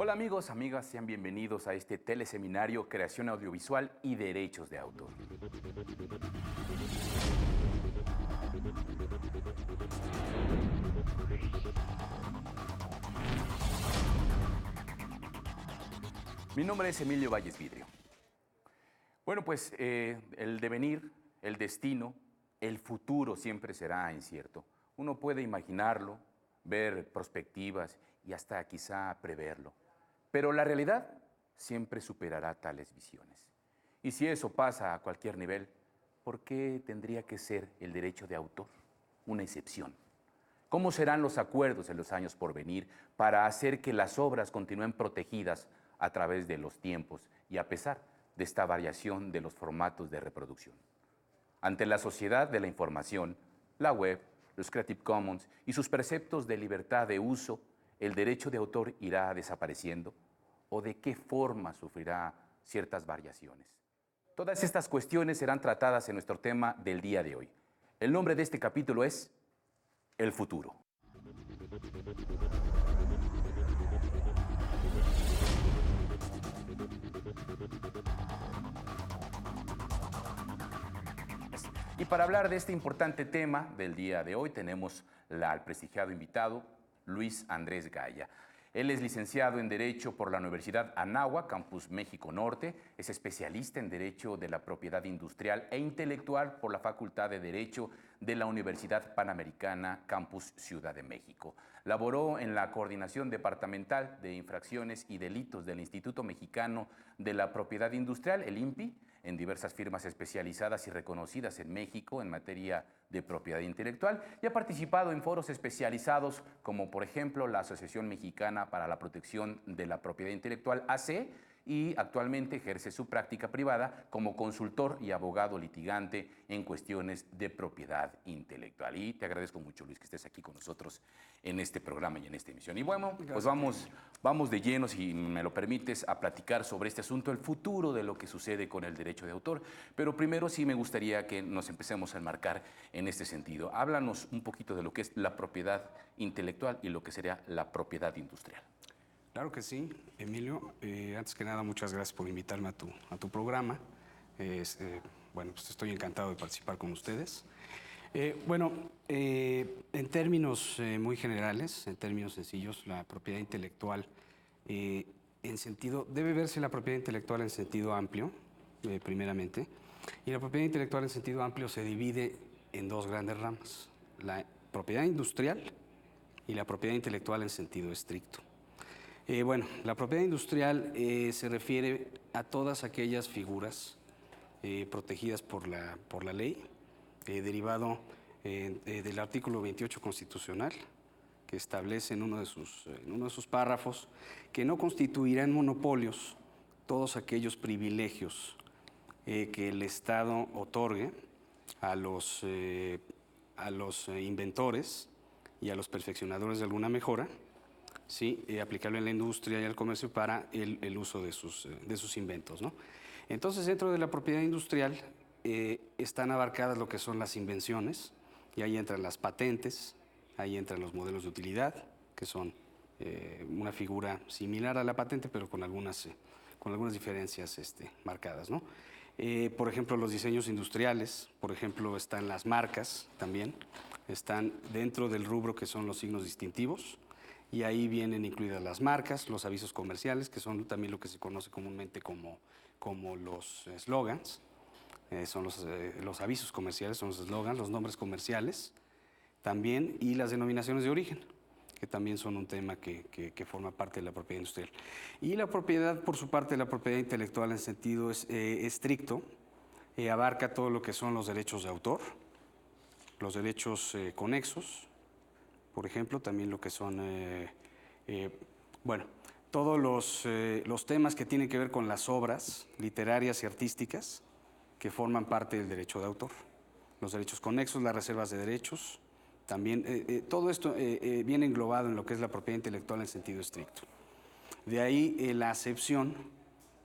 Hola amigos, amigas, sean bienvenidos a este teleseminario Creación Audiovisual y Derechos de Autor. Mi nombre es Emilio Valles Vidrio. Bueno, pues el devenir, el destino, el futuro siempre será incierto. Uno puede imaginarlo, ver perspectivas y hasta quizá preverlo. Pero la realidad siempre superará tales visiones. Y si eso pasa a cualquier nivel, ¿por qué tendría que ser el derecho de autor una excepción? ¿Cómo serán los acuerdos en los años por venir para hacer que las obras continúen protegidas a través de los tiempos y a pesar de esta variación de los formatos de reproducción? Ante la sociedad de la información, la web, los Creative Commons y sus preceptos de libertad de uso, ¿el derecho de autor irá desapareciendo? ¿O de qué forma sufrirá ciertas variaciones? Todas estas cuestiones serán tratadas en nuestro tema del día de hoy. El nombre de este capítulo es El futuro. Y para hablar de este importante tema del día de hoy tenemos al prestigiado invitado Luis Andrés Gaya. Él es licenciado en Derecho por la Universidad Anáhuac, Campus México Norte, es especialista en Derecho de la Propiedad Industrial e Intelectual por la Facultad de Derecho de la Universidad Panamericana, Campus Ciudad de México. Laboró en la Coordinación Departamental de Infracciones y Delitos del Instituto Mexicano de la Propiedad Industrial, el INPI, en diversas firmas especializadas y reconocidas en México en materia de propiedad intelectual y ha participado en foros especializados como por ejemplo la Asociación Mexicana para la Protección de la Propiedad Intelectual, AC, y actualmente ejerce su práctica privada como consultor y abogado litigante en cuestiones de propiedad intelectual. Y te agradezco mucho, Luis, que estés aquí con nosotros en este programa y en esta emisión. Y bueno, pues vamos de lleno, si me lo permites, a platicar sobre este asunto, el futuro de lo que sucede con el derecho de autor. Pero primero sí me gustaría que nos empecemos a enmarcar en este sentido. Háblanos un poquito de lo que es la propiedad intelectual y lo que sería la propiedad industrial. Claro que sí, Emilio. Antes que nada, muchas gracias por invitarme a tu programa. Bueno, pues estoy encantado de participar con ustedes. En términos muy generales, en términos sencillos, la propiedad intelectual, debe verse la propiedad intelectual en sentido amplio, primeramente. Y la propiedad intelectual en sentido amplio se divide en dos grandes ramas: la propiedad industrial y la propiedad intelectual en sentido estricto. La propiedad industrial se refiere a todas aquellas figuras protegidas por la ley, derivado del artículo 28 constitucional, que establece en uno de sus párrafos que no constituirán monopolios todos aquellos privilegios que el Estado otorgue a los inventores y a los perfeccionadores de alguna mejora, ¿sí? Aplicable en la industria y al comercio para el uso de sus inventos, ¿no? Entonces, dentro de la propiedad industrial están abarcadas lo que son las invenciones, y ahí entran las patentes, ahí entran los modelos de utilidad, que son una figura similar a la patente, pero con algunas diferencias marcadas, ¿no? Por ejemplo, los diseños industriales, por ejemplo, están las marcas también, están dentro del rubro que son los signos distintivos, y ahí vienen incluidas las marcas, los avisos comerciales, que son también lo que se conoce comúnmente como los slogans. Son los avisos comerciales, son los slogans, los nombres comerciales también, y las denominaciones de origen, que también son un tema que forma parte de la propiedad industrial. Y la propiedad, por su parte, la propiedad intelectual en sentido estricto, abarca todo lo que son los derechos de autor, los derechos conexos, por ejemplo, también lo que son, todos los temas que tienen que ver con las obras literarias y artísticas que forman parte del derecho de autor. Los derechos conexos, las reservas de derechos, también, todo esto viene englobado en lo que es la propiedad intelectual en sentido estricto. De ahí la acepción,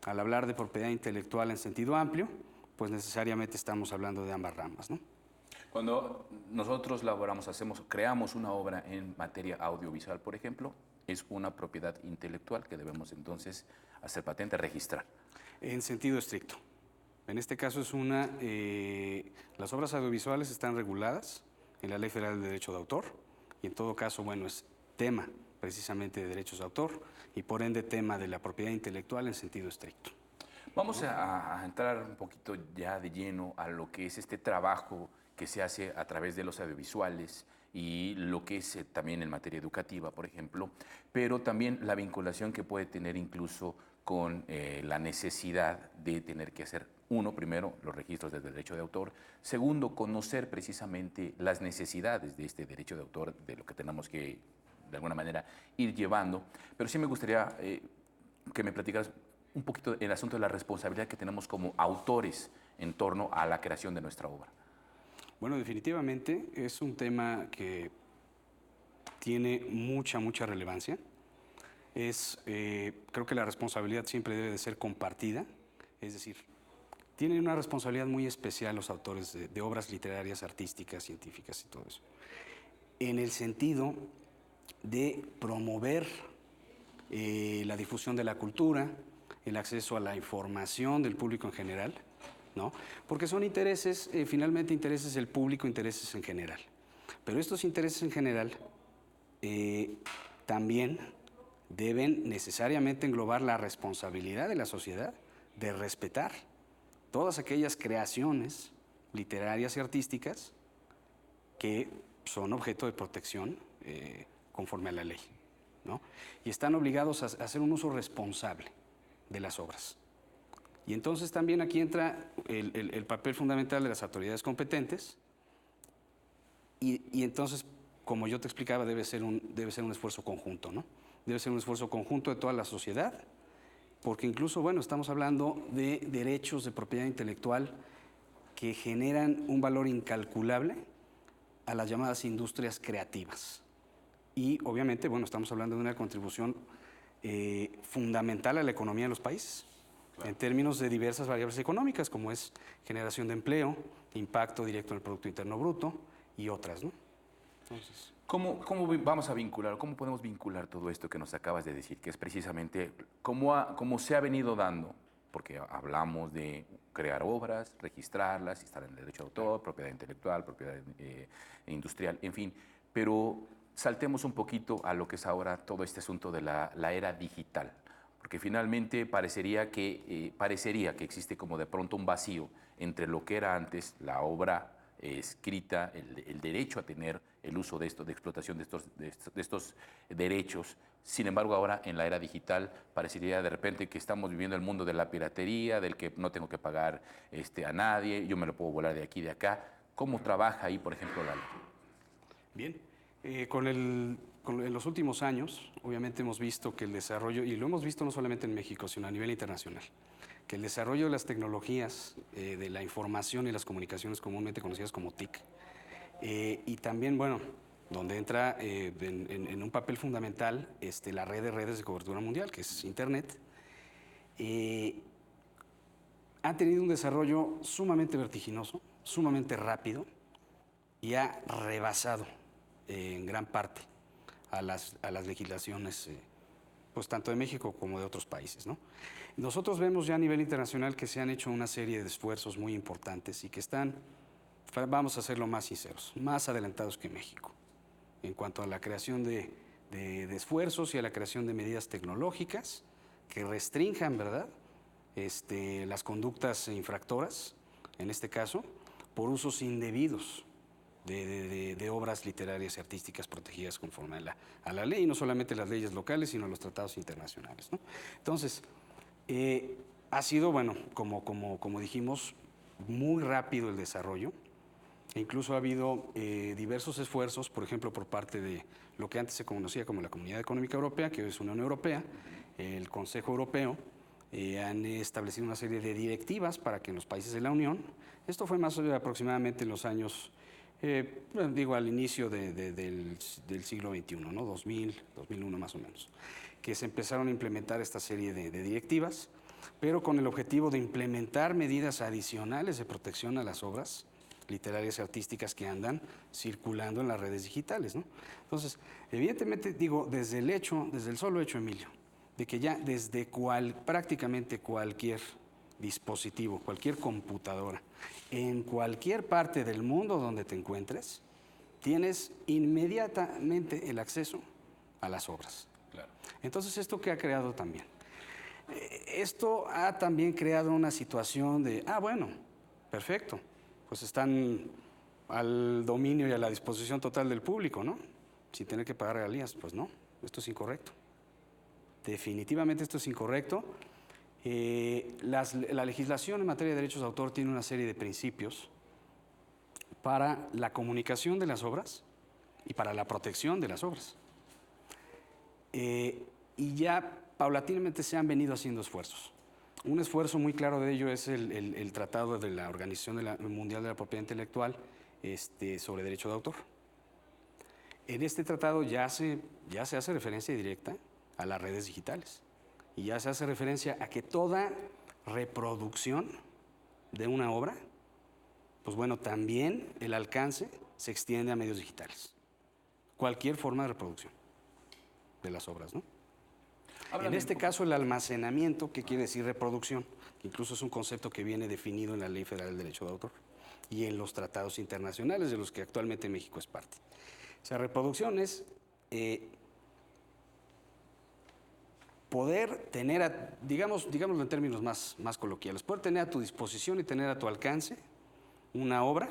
al hablar de propiedad intelectual en sentido amplio, pues necesariamente estamos hablando de ambas ramas, ¿no? Cuando nosotros creamos una obra en materia audiovisual, por ejemplo, es una propiedad intelectual que debemos entonces hacer patente, registrar. En sentido estricto. En este caso las obras audiovisuales están reguladas en la Ley Federal de Derecho de Autor y en todo caso, bueno, es tema precisamente de derechos de autor y por ende tema de la propiedad intelectual en sentido estricto. Vamos a entrar un poquito ya de lleno a lo que es este trabajo que se hace a través de los audiovisuales y lo que es también en materia educativa, por ejemplo, pero también la vinculación que puede tener incluso con la necesidad de tener que hacer, uno, primero, los registros del derecho de autor, segundo, conocer precisamente las necesidades de este derecho de autor, de lo que tenemos que, de alguna manera, ir llevando. Pero sí me gustaría que me platicaras un poquito el asunto de la responsabilidad que tenemos como autores en torno a la creación de nuestra obra. Bueno, definitivamente es un tema que tiene mucha relevancia. Creo que la responsabilidad siempre debe de ser compartida, es decir, tienen una responsabilidad muy especial los autores de obras literarias, artísticas, científicas y todo eso, en el sentido de promover la difusión de la cultura, el acceso a la información del público en general, ¿no? Porque son intereses, finalmente intereses del público, intereses en general. Pero estos intereses en general también deben necesariamente englobar la responsabilidad de la sociedad de respetar todas aquellas creaciones literarias y artísticas que son objeto de protección conforme a la ley, ¿no? Y están obligados a hacer un uso responsable de las obras. Y entonces también aquí entra el papel fundamental de las autoridades competentes y entonces, como yo te explicaba, debe ser un esfuerzo conjunto, ¿no? Debe ser un esfuerzo conjunto de toda la sociedad, porque incluso, bueno, estamos hablando de derechos de propiedad intelectual que generan un valor incalculable a las llamadas industrias creativas. Y obviamente, bueno, estamos hablando de una contribución fundamental a la economía de los países, claro, en términos de diversas variables económicas, como es generación de empleo, impacto directo en el Producto Interno Bruto y otras, ¿no? Entonces, ¿Cómo vamos a vincular, cómo podemos vincular todo esto que nos acabas de decir, que es precisamente cómo se ha venido dando? Porque hablamos de crear obras, registrarlas, estar en el derecho de autor, propiedad intelectual, propiedad industrial, en fin, pero saltemos un poquito a lo que es ahora todo este asunto de la era digital, porque finalmente parecería que existe como de pronto un vacío entre lo que era antes la obra escrita, el derecho a tener el uso de esto, de explotación de estos derechos. Sin embargo, ahora en la era digital parecería de repente que estamos viviendo el mundo de la piratería, del que no tengo que pagar a nadie, yo me lo puedo volar de aquí, de acá. ¿Cómo trabaja ahí, por ejemplo, la ley? Bien, en los últimos años, obviamente hemos visto que el desarrollo, y lo hemos visto no solamente en México, sino a nivel internacional, que el desarrollo de las tecnologías de la información y las comunicaciones comúnmente conocidas como TIC, y también, bueno, donde entra en un papel fundamental la red de redes de cobertura mundial, que es Internet, ha tenido un desarrollo sumamente vertiginoso, sumamente rápido, y ha rebasado en gran parte a las legislaciones pues tanto de México como de otros países, ¿no? Nosotros vemos ya a nivel internacional que se han hecho una serie de esfuerzos muy importantes y que están, vamos a serlo más sinceros, más adelantados que México en cuanto a la creación de esfuerzos y a la creación de medidas tecnológicas que restrinjan, ¿verdad?, las conductas infractoras, en este caso, por usos indebidos de obras literarias y artísticas protegidas conforme a la ley, y no solamente las leyes locales, sino los tratados internacionales, ¿no? Entonces, ha sido, bueno, como dijimos, muy rápido el desarrollo, e incluso ha habido diversos esfuerzos, por ejemplo, por parte de lo que antes se conocía como la Comunidad Económica Europea, que hoy es Unión Europea, el Consejo Europeo, han establecido una serie de directivas para que en los países de la Unión, esto fue más aproximadamente en los años, al inicio del siglo XXI, ¿no? 2000, 2001 más o menos, que se empezaron a implementar esta serie de directivas, pero con el objetivo de implementar medidas adicionales de protección a las obras literarias y artísticas que andan circulando en las redes digitales, ¿no? Entonces, evidentemente, digo, desde el solo hecho, Emilio, de que ya desde prácticamente cualquier dispositivo, cualquier computadora, en cualquier parte del mundo donde te encuentres, tienes inmediatamente el acceso a las obras. Claro. Entonces, ¿esto qué ha creado también? Esto ha también creado una situación de, bueno, perfecto, pues están al dominio y a la disposición total del público, ¿no? Sin tener que pagar regalías. Pues no, esto es incorrecto. Definitivamente esto es incorrecto. La legislación en materia de derechos de autor tiene una serie de principios para la comunicación de las obras y para la protección de las obras. Y ya paulatinamente se han venido haciendo esfuerzos. Un esfuerzo muy claro de ello es el Tratado de la Organización Mundial de la Propiedad Intelectual sobre derecho de autor. En este tratado ya se hace referencia directa a las redes digitales y ya se hace referencia a que toda reproducción de una obra, pues bueno, también el alcance se extiende a medios digitales. Cualquier forma de reproducción de las obras, ¿no? En este caso, el almacenamiento, ¿qué quiere decir reproducción? Que incluso es un concepto que viene definido en la Ley Federal del Derecho de Autor y en los tratados internacionales de los que actualmente México es parte. O sea, reproducción es poder tener, digámoslo en términos más coloquiales, poder tener a tu disposición y tener a tu alcance una obra,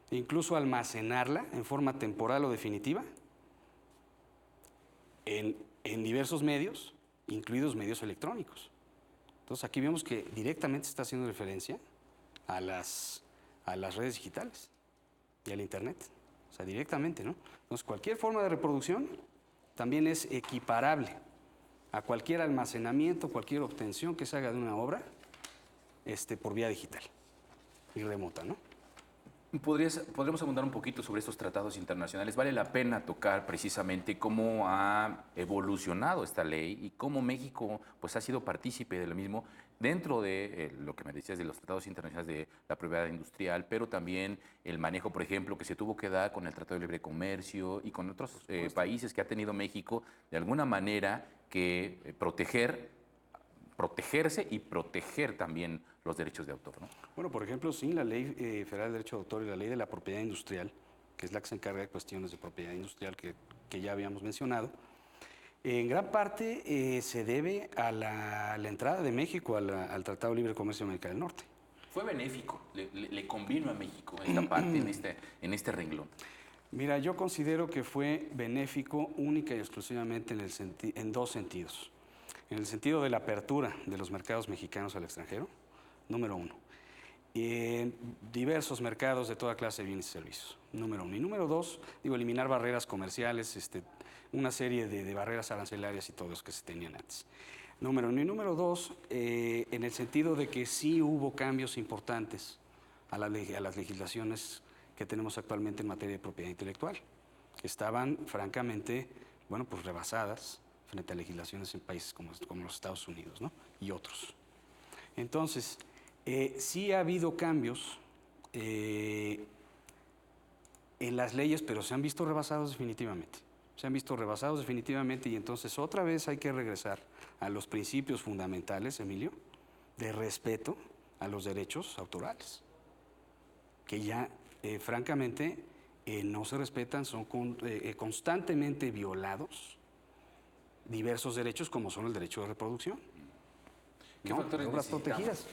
e incluso almacenarla en forma temporal o definitiva en diversos medios, incluidos medios electrónicos. Entonces aquí vemos que directamente está haciendo referencia a las redes digitales y al Internet. O sea, directamente, ¿no? Entonces cualquier forma de reproducción también es equiparable a cualquier almacenamiento, cualquier obtención que se haga de una obra por vía digital y remota, ¿no? ¿Podríamos abundar un poquito sobre estos tratados internacionales? Vale la pena tocar precisamente cómo ha evolucionado esta ley y cómo México pues, ha sido partícipe de lo mismo dentro de lo que me decías de los tratados internacionales de la propiedad industrial, pero también el manejo, por ejemplo, que se tuvo que dar con el Tratado de Libre Comercio y con otros países que ha tenido México de alguna manera que protegerse y proteger también los derechos de autor, ¿no? Bueno, por ejemplo, sí, la Ley Federal de Derecho de Autor y la Ley de la Propiedad Industrial, que es la que se encarga de cuestiones de propiedad industrial que ya habíamos mencionado, en gran parte se debe a la entrada de México al Tratado de Libre Comercio de América del Norte. Fue benéfico, le convino a México esta parte, en este renglón. Mira, yo considero que fue benéfico única y exclusivamente en dos sentidos. En el sentido de la apertura de los mercados mexicanos al extranjero, número uno. En diversos mercados de toda clase de bienes y servicios, número uno. Y número dos, eliminar barreras comerciales, una serie de barreras arancelarias y todo eso que se tenían antes. Número uno. Y número dos, en el sentido de que sí hubo cambios importantes a las legislaciones que tenemos actualmente en materia de propiedad intelectual, que estaban francamente, pues rebasadas frente a legislaciones en países como los Estados Unidos, ¿no? Y otros. Entonces, sí ha habido cambios en las leyes, pero se han visto rebasados definitivamente. Se han visto rebasados definitivamente y entonces otra vez hay que regresar a los principios fundamentales, Emilio, de respeto a los derechos autorales, que ya francamente no se respetan, son constantemente violados diversos derechos como son el derecho de reproducción. ¿Qué factores obras necesitamos? protegidas.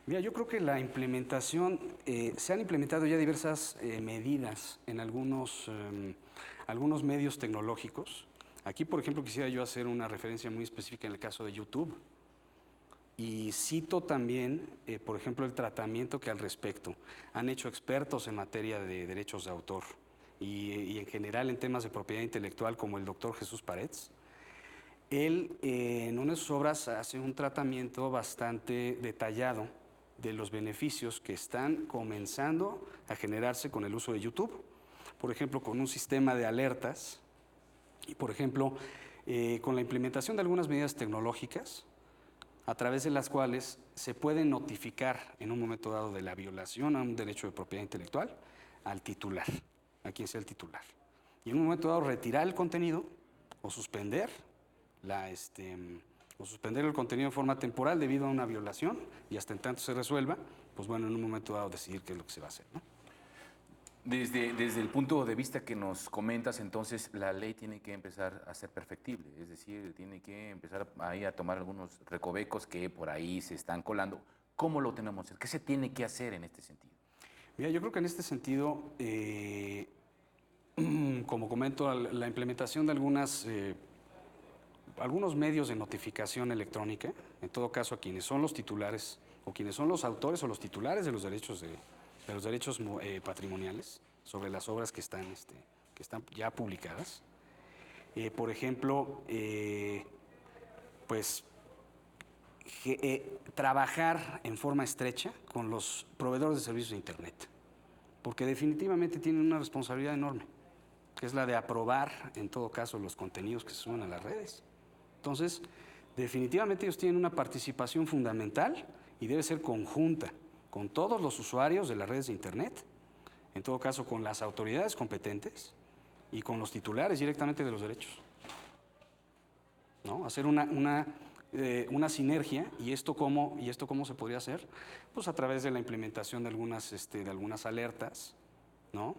Mira, yo creo que la implementación, se han implementado ya diversas medidas en algunos medios tecnológicos. Aquí, por ejemplo, quisiera yo hacer una referencia muy específica en el caso de YouTube. Y cito también, por ejemplo, el tratamiento que al respecto han hecho expertos en materia de derechos de autor y en general en temas de propiedad intelectual, como el doctor Jesús Parets. Él, en una de sus obras, hace un tratamiento bastante detallado de los beneficios que están comenzando a generarse con el uso de YouTube. Por ejemplo, con un sistema de alertas y, por ejemplo, con la implementación de algunas medidas tecnológicas a través de las cuales se puede notificar en un momento dado de la violación a un derecho de propiedad intelectual al titular, a quien sea el titular. Y en un momento dado retirar el contenido o suspender o suspender el contenido en forma temporal debido a una violación, y hasta en tanto se resuelva, pues bueno, en un momento dado decidir qué es lo que se va a hacer, ¿no? Desde el punto de vista que nos comentas, entonces la ley tiene que empezar a ser perfectible, es decir, tiene que empezar ahí a tomar algunos recovecos que por ahí se están colando. ¿Cómo lo tenemos que hacer? ¿Qué se tiene que hacer en este sentido? Mira, yo creo que en este sentido, como comento, la implementación de algunos medios de notificación electrónica, en todo caso a quienes son los titulares o quienes son los autores o los titulares de los derechos patrimoniales sobre las obras que están ya publicadas. Por ejemplo, pues trabajar en forma estrecha con los proveedores de servicios de Internet, porque definitivamente tienen una responsabilidad enorme, que es la de aprobar, en todo caso, los contenidos que se suben a las redes. Entonces, definitivamente ellos tienen una participación fundamental y debe ser conjunta con todos los usuarios de las redes de Internet, en todo caso con las autoridades competentes y con los titulares directamente de los derechos, ¿no? Hacer una sinergia. ¿Y esto cómo se podría hacer? Pues a través de la implementación de algunas alertas, ¿no?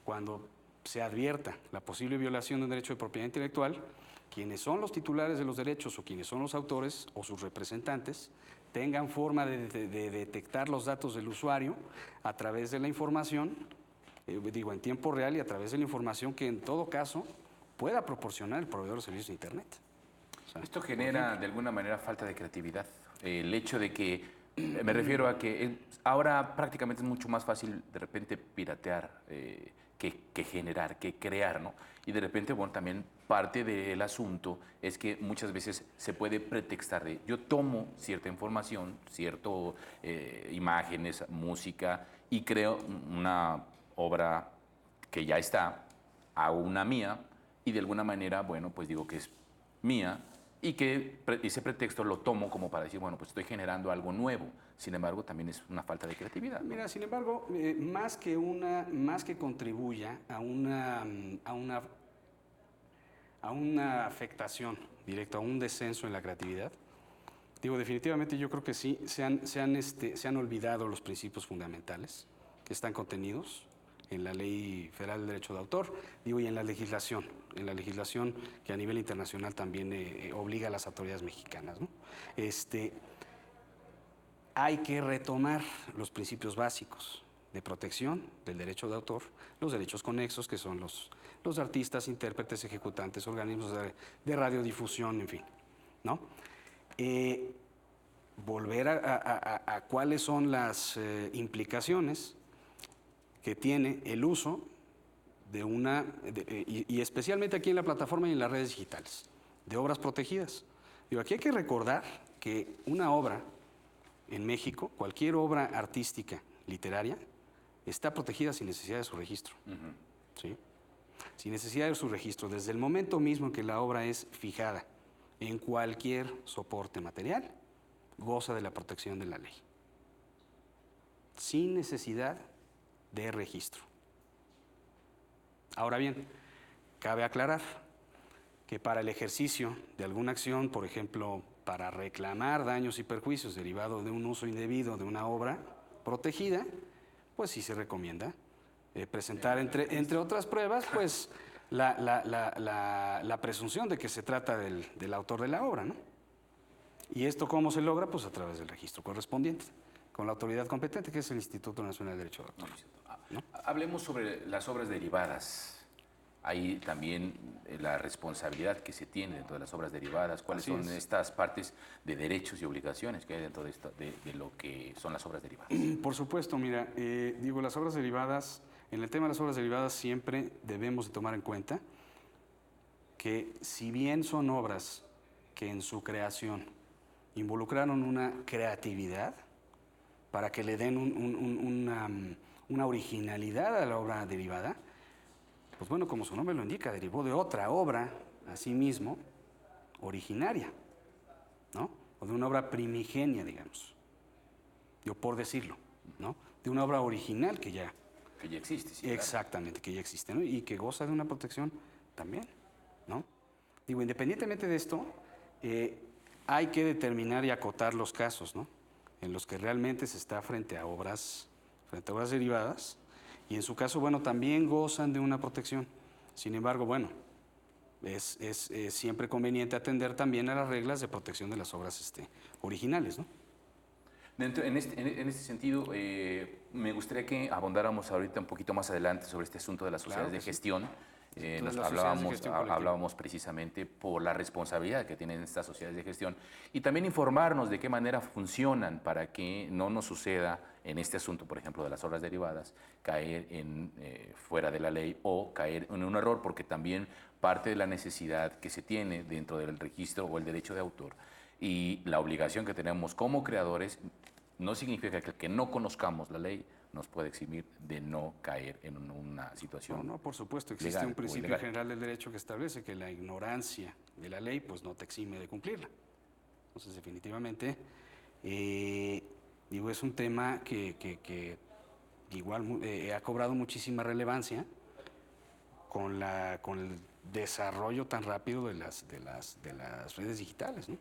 Cuando se advierta la posible violación de un derecho de propiedad intelectual, quienes son los titulares de los derechos o quienes son los autores o sus representantes tengan forma de detectar los datos del usuario a través de la información, en tiempo real, y a través de la información que en todo caso pueda proporcionar el proveedor de servicios de Internet. O sea, esto genera de alguna manera falta de creatividad. El hecho de que, me refiero a que ahora prácticamente es mucho más fácil de repente piratear que generar, que crear, ¿no? Y de repente, bueno, también parte del asunto es que muchas veces se puede pretextar de, yo tomo cierta información, imágenes, música, y creo una obra que ya está, hago una mía, y de alguna manera, bueno, pues digo que es mía, y que ese pretexto lo tomo como para decir, bueno, pues estoy generando algo nuevo. Sin embargo, también es una falta de creatividad, ¿no? Mira, sin embargo, más que contribuya a una afectación directa, a un descenso en la creatividad, definitivamente yo creo que sí se han olvidado los principios fundamentales que están contenidos en la Ley Federal del Derecho de Autor, y en la legislación que a nivel internacional también obliga a las autoridades mexicanas, ¿no? Hay que retomar los principios básicos de protección del derecho de autor, los derechos conexos, que son los artistas, intérpretes, ejecutantes, organismos de radiodifusión, en fin, ¿no? Volver a cuáles son las implicaciones que tiene el uso y especialmente aquí en la plataforma y en las redes digitales, de obras protegidas. Aquí hay que recordar que una obra en México, cualquier obra artística, literaria, está protegida sin necesidad de su registro. ¿Sí? Sin necesidad de su registro, desde el momento mismo en que la obra es fijada en cualquier soporte material, goza de la protección de la ley. Sin necesidad de registro. Ahora bien, cabe aclarar que para el ejercicio de alguna acción, por ejemplo, para reclamar daños y perjuicios derivados de un uso indebido de una obra protegida, pues sí se recomienda presentar, entre otras pruebas, pues la presunción de que se trata del autor de la obra, ¿no? ¿Y esto cómo se logra? Pues a través del registro correspondiente, con la autoridad competente, que es el Instituto Nacional de Derecho de Autor, ¿no? Hablemos sobre las obras derivadas. Hay también la responsabilidad que se tiene dentro de las obras derivadas. ¿Cuáles son estas partes de derechos y obligaciones que hay dentro de lo que son las obras derivadas? Por supuesto, mira, las obras derivadas, en el tema de las obras derivadas siempre debemos de tomar en cuenta que si bien son obras que en su creación involucraron una creatividad para que le den una originalidad a la obra derivada, pues bueno, como su nombre lo indica, derivó de otra obra, asimismo, originaria, ¿no? O de una obra primigenia, digamos, yo por decirlo, ¿no? De una obra original que ya existe, sí. exactamente, que ya existe, ¿no? Y que goza de una protección también, ¿no? Digo, independientemente de esto, hay que determinar y acotar los casos, ¿no? En los que realmente se está frente a obras derivadas, y en su caso, bueno, también gozan de una protección. Sin embargo, bueno, es siempre conveniente atender también a las reglas de protección de las obras originales, ¿no? En este sentido, me gustaría que abondáramos ahorita un poquito más adelante sobre este asunto de las sociedades de gestión. Nos hablábamos precisamente por la responsabilidad que tienen estas sociedades de gestión y también informarnos de qué manera funcionan para que no nos suceda en este asunto, por ejemplo, de las obras derivadas, caer fuera de la ley o caer en un error, porque también parte de la necesidad que se tiene dentro del registro o el derecho de autor y la obligación que tenemos como creadores no significa que el que no conozcamos la ley nos puede eximir de no caer en una situación. No, por supuesto, existe legal un principio general del derecho que establece que la ignorancia de la ley pues no te exime de cumplirla. Entonces, definitivamente, digo, es un tema que igual ha cobrado muchísima relevancia con el desarrollo tan rápido de las redes digitales, ¿no?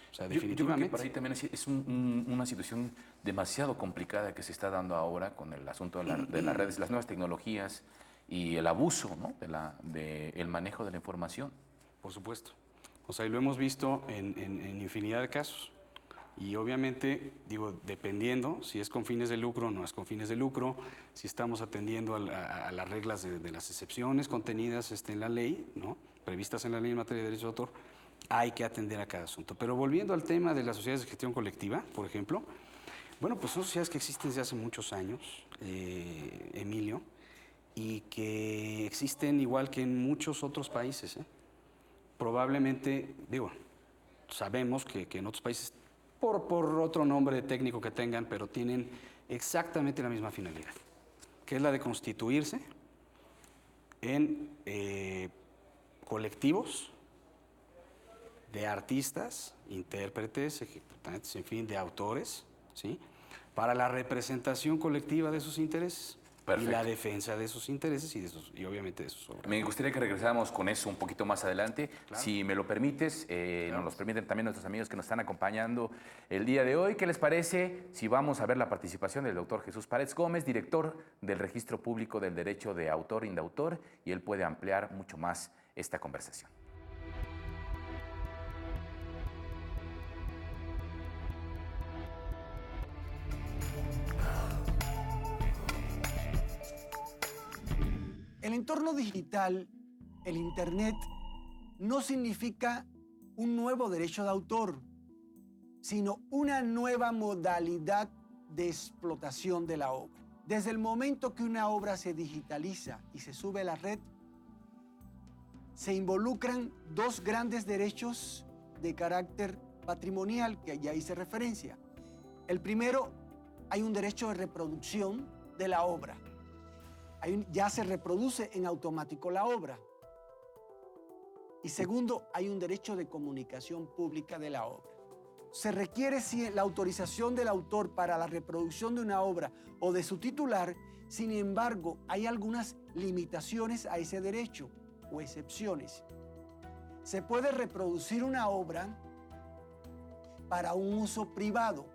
O sea, definitivamente. Yo creo que para ahí también es una situación demasiado complicada que se está dando ahora con el asunto de las redes, las nuevas tecnologías y el abuso, ¿no? del manejo de la información. Por supuesto. O sea, y lo hemos visto en infinidad de casos. Y obviamente, digo, dependiendo si es con fines de lucro o no es con fines de lucro, si estamos atendiendo a las reglas de las excepciones contenidas en la ley, ¿no? Previstas en la ley en materia de derecho de autor, hay que atender a cada asunto. Pero volviendo al tema de las sociedades de gestión colectiva, por ejemplo, bueno, pues son sociedades que existen desde hace muchos años, Emilio, y que existen igual que en muchos otros países. Probablemente, digo, sabemos que en otros países, por otro nombre técnico que tengan, pero tienen exactamente la misma finalidad, que es la de constituirse en colectivos de artistas, intérpretes, ejecutantes, en fin, de autores, ¿sí? Para la representación colectiva de sus intereses. Perfecto. Y la defensa de sus intereses y obviamente de sus obras. Me gustaría que regresáramos con eso un poquito más adelante. Claro. Si me lo permites, claro. Nos lo permiten también nuestros amigos que nos están acompañando el día de hoy. ¿Qué les parece si vamos a ver la participación del doctor Jesús Paredes Gómez, director del Registro Público del Derecho de Autor e Indautor, y él puede ampliar mucho más esta conversación? El entorno digital, el Internet, no significa un nuevo derecho de autor, sino una nueva modalidad de explotación de la obra. Desde el momento que una obra se digitaliza y se sube a la red, se involucran dos grandes derechos de carácter patrimonial que ya hice referencia. El primero, hay un derecho de reproducción de la obra. Ya se reproduce en automático la obra. Y segundo, hay un derecho de comunicación pública de la obra. Se requiere la autorización del autor para la reproducción de una obra o de su titular. Sin embargo, hay algunas limitaciones a ese derecho o excepciones. Se puede reproducir una obra para un uso privado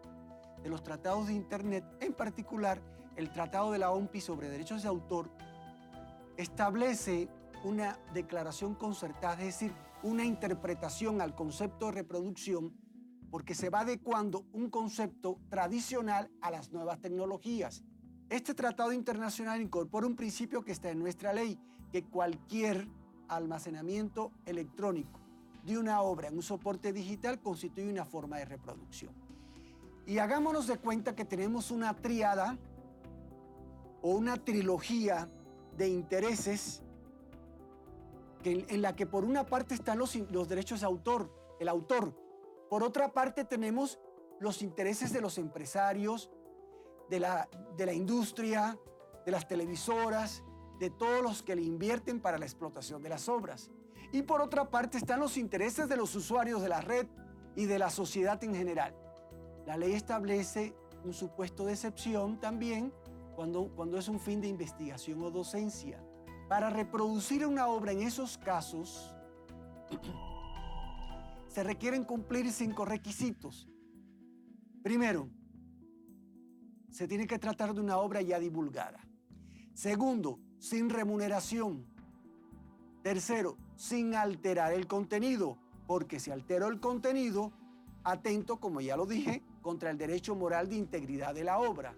de los tratados de Internet, en particular el Tratado de la OMPI sobre Derechos de Autor, establece una declaración concertada, es decir, una interpretación al concepto de reproducción, porque se va adecuando un concepto tradicional a las nuevas tecnologías. Este tratado internacional incorpora un principio que está en nuestra ley, que cualquier almacenamiento electrónico de una obra en un soporte digital constituye una forma de reproducción. Y hagámonos de cuenta que tenemos una tríada o una trilogía de intereses en la que por una parte están los derechos de autor, el autor. Por otra parte tenemos los intereses de los empresarios, de la industria, de las televisoras, de todos los que le invierten para la explotación de las obras. Y por otra parte están los intereses de los usuarios de la red y de la sociedad en general. La ley establece un supuesto de excepción también cuando es un fin de investigación o docencia. Para reproducir una obra en esos casos, se requieren cumplir 5 requisitos. Primero, se tiene que tratar de una obra ya divulgada. Segundo, sin remuneración. Tercero, sin alterar el contenido, porque si altero el contenido, atento, como ya lo dije, contra el derecho moral de integridad de la obra.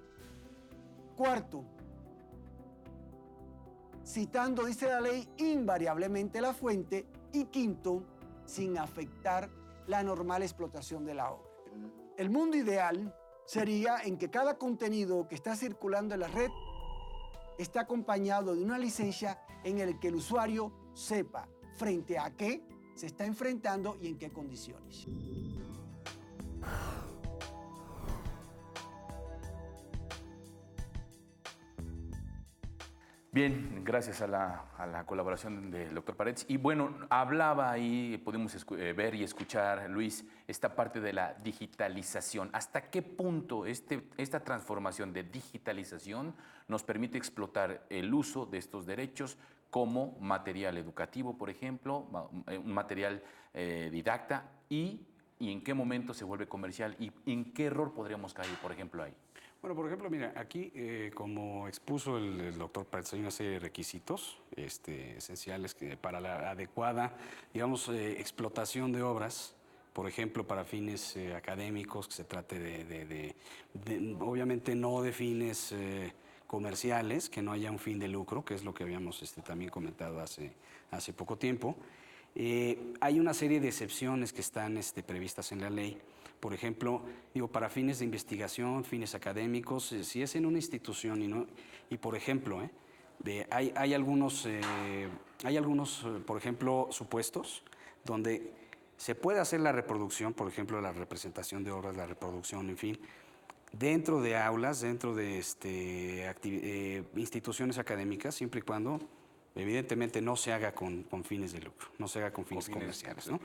Cuarto, citando, dice la ley, invariablemente la fuente. Y quinto, sin afectar la normal explotación de la obra. El mundo ideal sería en que cada contenido que está circulando en la red está acompañado de una licencia en el que el usuario sepa frente a qué se está enfrentando y en qué condiciones. Bien, gracias a la colaboración del doctor Paredes. Y bueno, hablaba ahí, pudimos ver y escuchar, Luis, esta parte de la digitalización. ¿Hasta qué punto esta transformación de digitalización nos permite explotar el uso de estos derechos como material educativo, por ejemplo, un material didacta, y en qué momento se vuelve comercial y en qué error podríamos caer, por ejemplo, ahí? Bueno, por ejemplo, mira, aquí, como expuso el doctor Paredes, hay una serie de requisitos esenciales para la adecuada, digamos, explotación de obras, por ejemplo, para fines académicos, que se trate obviamente no de fines comerciales, que no haya un fin de lucro, que es lo que habíamos también comentado hace poco tiempo. Hay una serie de excepciones que están previstas en la ley. Por ejemplo, para fines de investigación, fines académicos, si es en una institución y por ejemplo, hay algunos, por ejemplo, supuestos donde se puede hacer la reproducción, por ejemplo, la representación de obras, la reproducción, en fin, dentro de aulas, dentro de instituciones académicas, siempre y cuando evidentemente no se haga con fines de lucro, no se haga con fines comerciales, ¿no?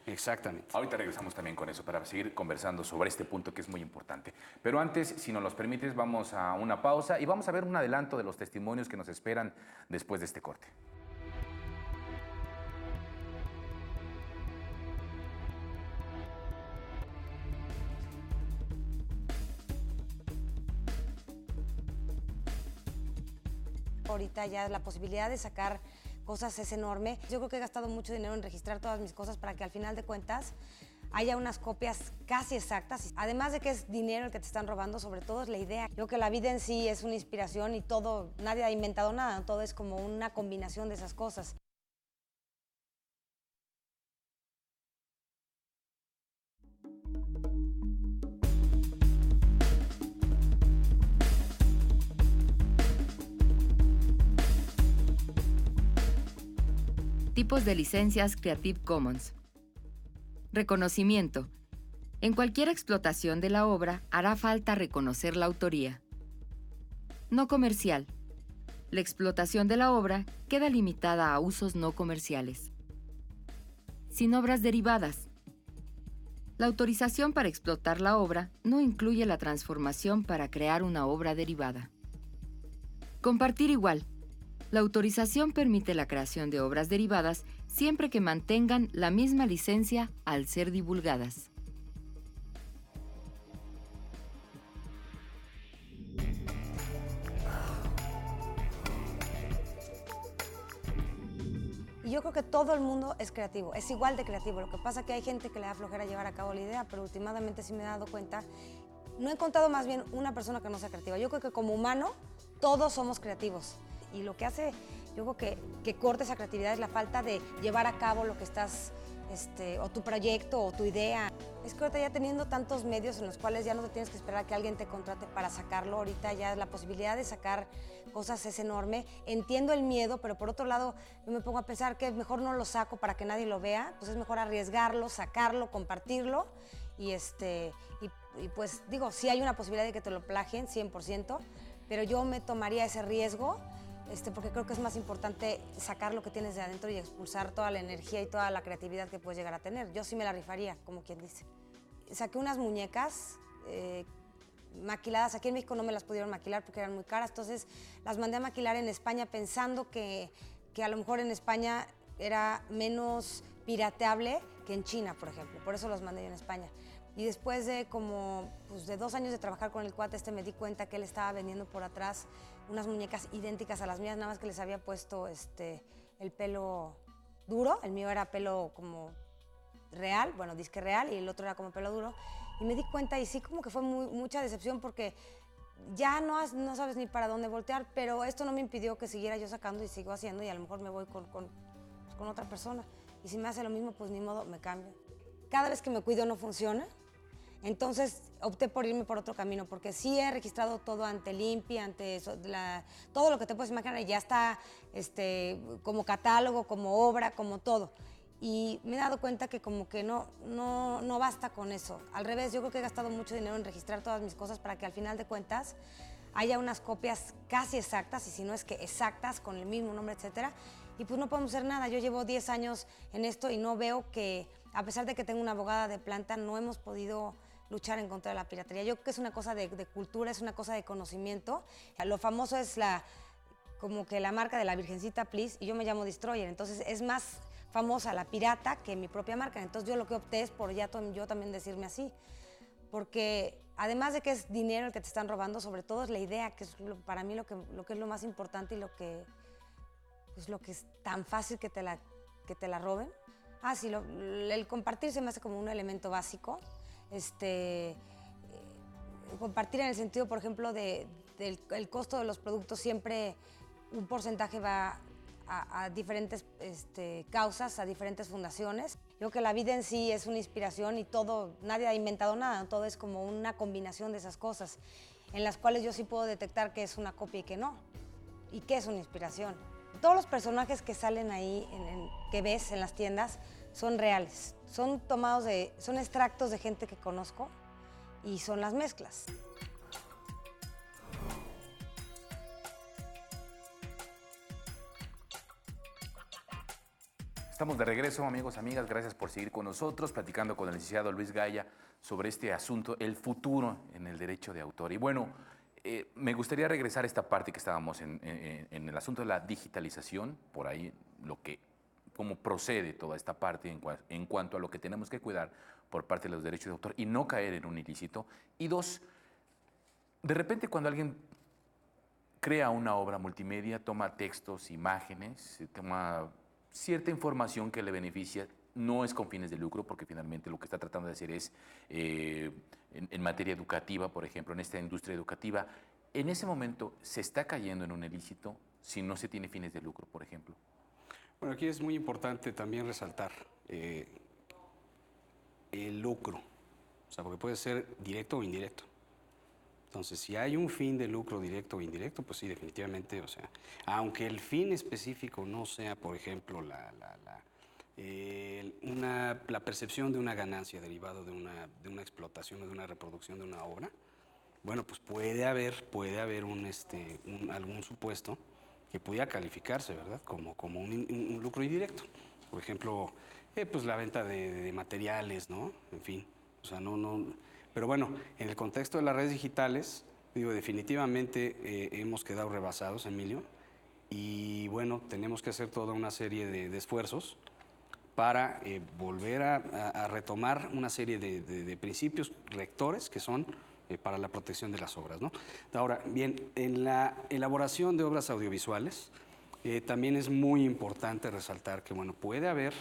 Exactamente. Ahorita regresamos también con eso para seguir conversando sobre este punto que es muy importante. Pero antes, si nos los permites, vamos a una pausa y vamos a ver un adelanto de los testimonios que nos esperan después de este corte. Ahorita ya la posibilidad de sacar cosas es enorme. Yo creo que he gastado mucho dinero en registrar todas mis cosas para que al final de cuentas haya unas copias casi exactas. Además de que es dinero el que te están robando, sobre todo es la idea. Yo creo que la vida en sí es una inspiración y todo, nadie ha inventado nada, todo es como una combinación de esas cosas. Tipos de licencias Creative Commons. Reconocimiento. En cualquier explotación de la obra hará falta reconocer la autoría. No comercial. La explotación de la obra queda limitada a usos no comerciales. Sin obras derivadas. La autorización para explotar la obra no incluye la transformación para crear una obra derivada. Compartir igual. La autorización permite la creación de obras derivadas siempre que mantengan la misma licencia al ser divulgadas. Y yo creo que todo el mundo es creativo, es igual de creativo. Lo que pasa es que hay gente que le da flojera llevar a cabo la idea, pero últimamente sí me he dado cuenta. No he encontrado más bien una persona que no sea creativa. Yo creo que como humano todos somos creativos. Y lo que hace, yo creo que corta esa creatividad es la falta de llevar a cabo lo que estás, o tu proyecto o tu idea. Es que ahorita ya teniendo tantos medios en los cuales ya no te tienes que esperar a que alguien te contrate para sacarlo, ahorita ya la posibilidad de sacar cosas es enorme. Entiendo el miedo, pero por otro lado yo me pongo a pensar que mejor no lo saco para que nadie lo vea, pues es mejor arriesgarlo, sacarlo, compartirlo y pues digo, sí hay una posibilidad de que te lo plagien 100%, pero yo me tomaría ese riesgo. Porque creo que es más importante sacar lo que tienes de adentro y expulsar toda la energía y toda la creatividad que puedes llegar a tener. Yo sí me la rifaría, como quien dice. Saqué unas muñecas maquiladas. Aquí en México no me las pudieron maquilar porque eran muy caras, entonces las mandé a maquilar en España pensando que a lo mejor en España era menos pirateable que en China, por ejemplo. Por eso los mandé yo en España. Y después de como de 2 años de trabajar con el cuate me di cuenta que él estaba vendiendo por atrás unas muñecas idénticas a las mías, nada más que les había puesto el pelo duro. El mío era pelo como real, bueno, disque real, y el otro era como pelo duro. Y me di cuenta, y sí, como que fue mucha decepción porque ya no sabes ni para dónde voltear, pero esto no me impidió que siguiera yo sacando y sigo haciendo, y a lo mejor me voy con otra persona. Y si me hace lo mismo, pues ni modo, me cambio. Cada vez que me cuido no funciona, entonces opté por irme por otro camino, porque sí he registrado todo ante el INPI, ante todo lo que te puedes imaginar, y ya está como catálogo, como obra, como todo. Y me he dado cuenta que como que no basta con eso. Al revés, yo creo que he gastado mucho dinero en registrar todas mis cosas para que al final de cuentas haya unas copias casi exactas, y si no es que exactas, con el mismo nombre, etcétera. Y pues no podemos hacer nada. Yo llevo 10 años en esto y no veo que, a pesar de que tengo una abogada de planta, no hemos podido luchar en contra de la piratería. Yo creo que es una cosa de cultura, es una cosa de conocimiento. Lo famoso es como que la marca de la Virgencita Please, y yo me llamo Destroyer, entonces es más famosa la pirata que mi propia marca. Entonces yo lo que opté es por yo también decirme así, porque además de que es dinero el que te están robando, sobre todo es la idea, que es para mí lo que es lo más importante, y lo que es tan fácil que te la roben. Sí, el compartir se me hace como un elemento básico. Compartir en el sentido, por ejemplo, del costo de los productos, siempre un porcentaje va a diferentes causas, a diferentes fundaciones. Yo creo que la vida en sí es una inspiración, y todo, nadie ha inventado nada, todo es como una combinación de esas cosas, en las cuales yo sí puedo detectar qué es una copia y qué no, y qué es una inspiración. Todos los personajes que salen ahí, que ves en las tiendas, son reales, son extractos de gente que conozco, y son las mezclas. Estamos de regreso, amigos, amigas. Gracias por seguir con nosotros, platicando con el licenciado Luis Gaya sobre este asunto, el futuro en el derecho de autor. Y bueno, me gustaría regresar a esta parte que estábamos en el asunto de la digitalización, por ahí cómo procede toda esta parte en cuanto a lo que tenemos que cuidar por parte de los derechos de autor y no caer en un ilícito. Y dos, de repente cuando alguien crea una obra multimedia, toma textos, imágenes, toma cierta información que le beneficia, no es con fines de lucro, porque finalmente lo que está tratando de hacer es, en materia educativa, por ejemplo, en esta industria educativa, en ese momento se está cayendo en un ilícito si no se tiene fines de lucro, por ejemplo. Bueno, aquí es muy importante también resaltar el lucro, o sea, porque puede ser directo o indirecto. Entonces, si hay un fin de lucro directo o indirecto, pues sí, definitivamente, o sea, aunque el fin específico no sea, por ejemplo, la percepción de una ganancia derivado de una explotación o de una reproducción de una obra, bueno, pues puede haber algún supuesto que pudiera calificarse, ¿verdad?, como un lucro indirecto. Por ejemplo, pues la venta de materiales, ¿no? En fin, o sea, pero bueno, en el contexto de las redes digitales, digo, definitivamente hemos quedado rebasados, Emilio, y bueno, tenemos que hacer toda una serie de esfuerzos para volver a retomar una serie de principios rectores que son para la protección de las obras, ¿no? Ahora, bien, en la elaboración de obras audiovisuales también es muy importante resaltar que, bueno, puede haber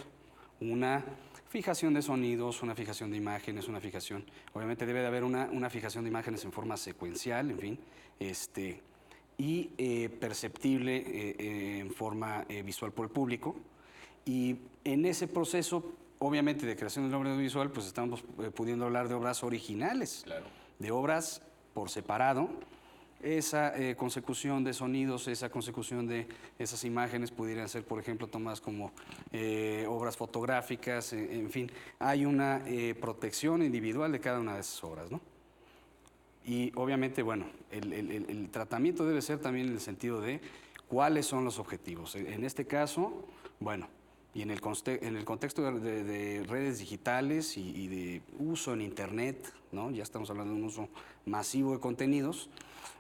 una fijación de sonidos, una fijación de imágenes, obviamente debe de haber una fijación de imágenes en forma secuencial, en fin, y perceptible en forma visual por el público. Y en ese proceso, obviamente, de creación de obra audiovisual, pues estamos pudiendo hablar de obras originales, claro, de obras por separado. Esa consecución de sonidos, esa consecución de esas imágenes pudieran ser, por ejemplo, tomadas como obras fotográficas, en fin, hay una protección individual de cada una de esas obras, ¿no? Y obviamente, bueno, el tratamiento debe ser también en el sentido de cuáles son los objetivos. En este caso, bueno, Y en el contexto de redes digitales y de uso en Internet, ¿no? Ya estamos hablando de un uso masivo de contenidos.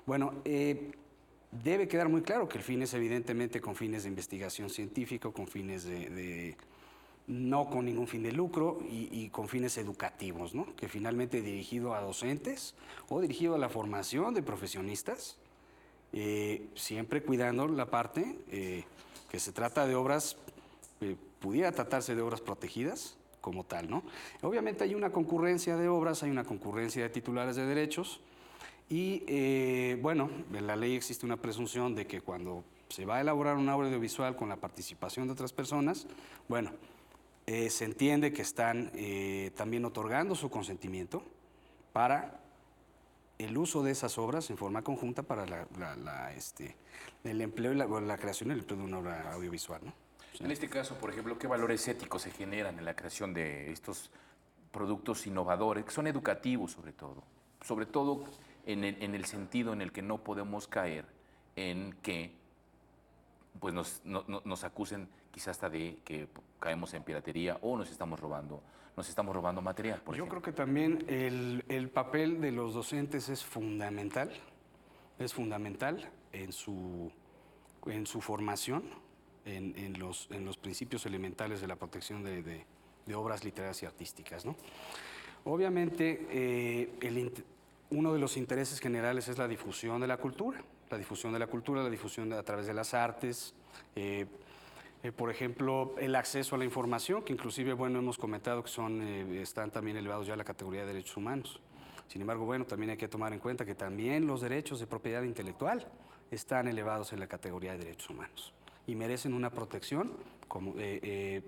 Bueno, debe quedar muy claro que el fin es evidentemente con fines de investigación científica, con fines no con ningún fin de lucro y con fines educativos, ¿no? Que finalmente dirigido a docentes o dirigido a la formación de profesionistas, siempre cuidando la parte que se trata de obras, pudiera tratarse de obras protegidas como tal, ¿no? Obviamente hay una concurrencia de obras, hay una concurrencia de titulares de derechos y, bueno, en la ley existe una presunción de que cuando se va a elaborar una obra audiovisual con la participación de otras personas, bueno, se entiende que están también otorgando su consentimiento para el uso de esas obras en forma conjunta para el empleo y la creación y el empleo de una obra audiovisual, ¿no? En este caso, por ejemplo, ¿qué valores éticos se generan en la creación de estos productos innovadores, que son educativos sobre todo? Sobre todo en el sentido en el que no podemos caer en que pues nos acusen quizás hasta de que caemos en piratería o nos estamos robando material, por Yo ejemplo. creo que también el papel de los docentes es fundamental en su formación, en los principios elementales de la protección de obras literarias y artísticas, ¿no? Obviamente, uno de los intereses generales es la difusión de la cultura, la difusión a través de las artes, por ejemplo, el acceso a la información, que inclusive, bueno, hemos comentado que están también elevados ya a la categoría de derechos humanos. Sin embargo, bueno, también hay que tomar en cuenta que también los derechos de propiedad intelectual están elevados en la categoría de derechos humanos y merecen una protección en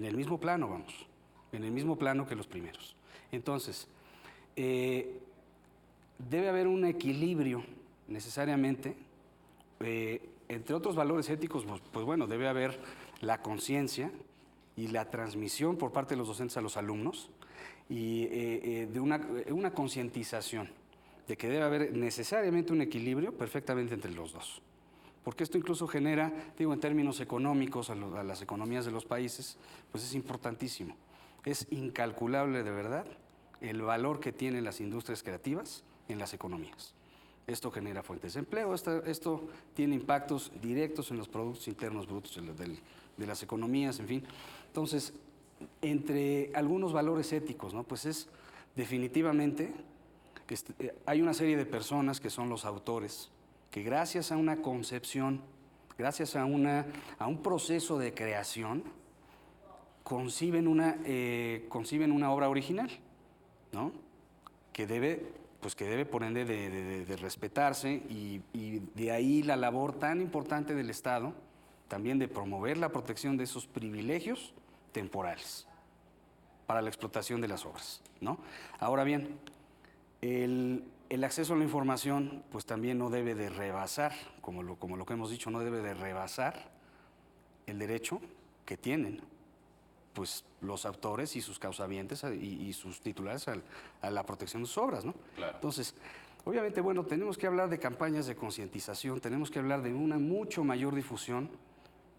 el mismo plano, vamos, en el mismo plano que los primeros. Entonces, debe haber un equilibrio necesariamente, entre otros valores éticos, pues bueno, debe haber la conciencia y la transmisión por parte de los docentes a los alumnos y de una concientización de que debe haber necesariamente un equilibrio perfectamente entre los dos. Porque esto incluso genera, digo, en términos económicos, a las economías de los países, pues es importantísimo. Es incalculable de verdad el valor que tienen las industrias creativas en las economías. Esto genera fuentes de empleo, esto tiene impactos directos en los productos internos brutos de las economías, en fin. Entonces, entre algunos valores éticos, ¿no? Pues es definitivamente, hay una serie de personas que son los autores, que gracias a una concepción, gracias a un proceso de creación, conciben una obra original, ¿no? Que debe por ende de respetarse y de ahí la labor tan importante del Estado, también de promover la protección de esos privilegios temporales para la explotación de las obras, ¿no? Ahora bien, el acceso a la información pues también no debe de rebasar, como lo que hemos dicho, no debe de rebasar el derecho que tienen pues los autores y sus causavientes y sus titulares a la protección de sus obras, ¿no? Claro. Entonces, obviamente, bueno, tenemos que hablar de campañas de concientización, tenemos que hablar de una mucho mayor difusión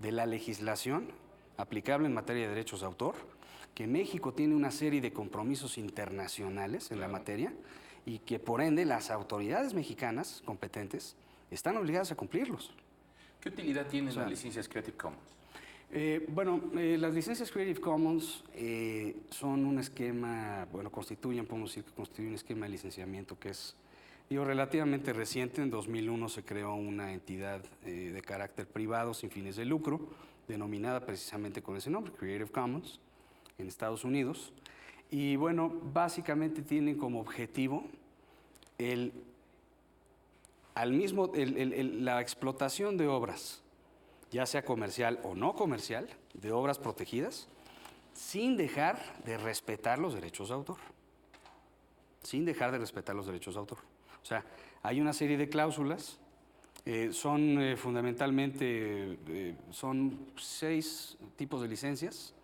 de la legislación aplicable en materia de derechos de autor, que México tiene una serie de compromisos internacionales en la materia y que por ende las autoridades mexicanas competentes están obligadas a cumplirlos. ¿Qué utilidad tienen las licencias Creative Commons? Las licencias Creative Commons son un esquema, podemos decir que constituyen un esquema de licenciamiento que es relativamente reciente. En 2001 se creó una entidad de carácter privado sin fines de lucro, denominada precisamente con ese nombre, Creative Commons, en Estados Unidos. Y bueno, básicamente tienen como objetivo la explotación de obras, ya sea comercial o no comercial, de obras protegidas, sin dejar de respetar los derechos de autor. Sin dejar de respetar los derechos de autor. O sea, hay una serie de cláusulas, fundamentalmente, son 6 tipos de licencias,